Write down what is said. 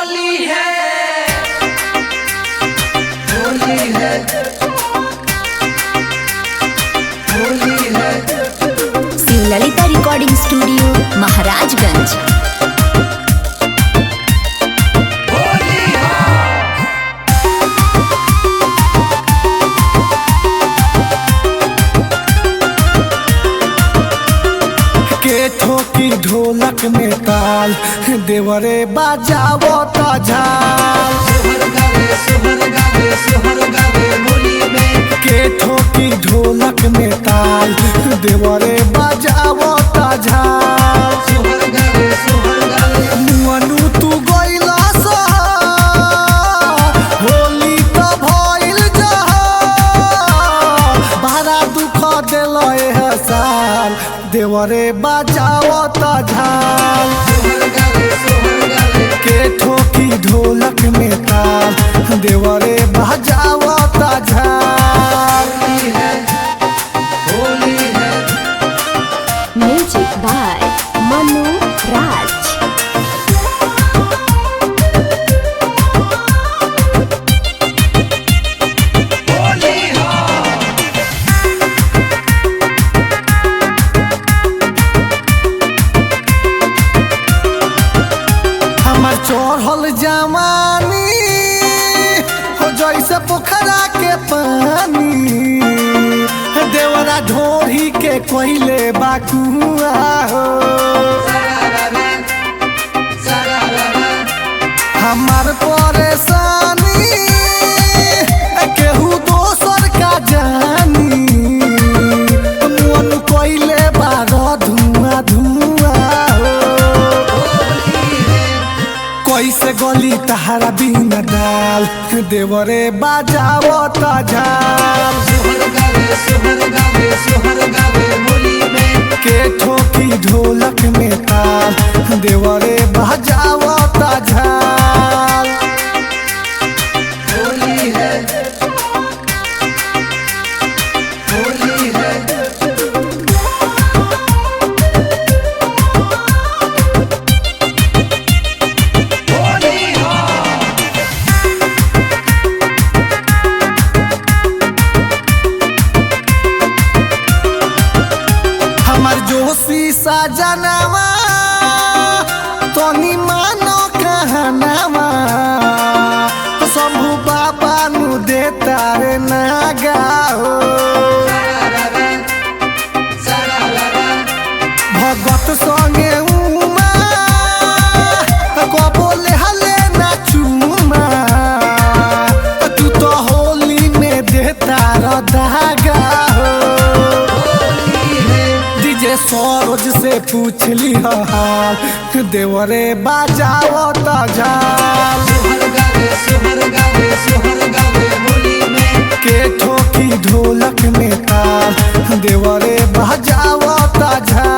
होली है, होली है, होली है। Shiv Lalita recording studio Maharajganj. ठोकी ढोलक में ताल देवरे बाजावो ता झाल। सोहर गावे होली में। के ठोकी ढोलक में ताल देवरे बाजावो ता झाल। सोहर गावे मुअनु तू गइला सा होली तो भइल जहा बड़ा दुख देलो ए साल देवरे बाजावो ता झाल। के ठोकी ढोलक में ताल देवरे बाजावो ता झाल। होली है। म्यूजिक बाय मनु राज। हमार चढ़ल जवानी हो जैसे पोखरा के पानी देवरा ढोरी के कोइले बाकुआ हो। हमार परेशानी केहू दोसर का जानी मन कोइले बारो धुआं धुआं हो। कैसे गली तहारा बिना डाल देवरे बाजावो ता झाल। सोहर गावे होली में। के ठोकी ढोलक में ताल देवरे बाजावो ता झाल। होली है, होली है। हमार जोशी सजनवा तनी मानो कहनवा शंभू बाबा नु देता रे नागा हो। भगत संगे उमा बोले हले ना चुमा तू तो होली में देता रो धागा हो। डीजे सरोज से पूछली हाल देवरे बाजावो ता झाल। सोहर गावे होली में। के ठोकी ढोलक में ताल देवरे बाजावो ता झाल।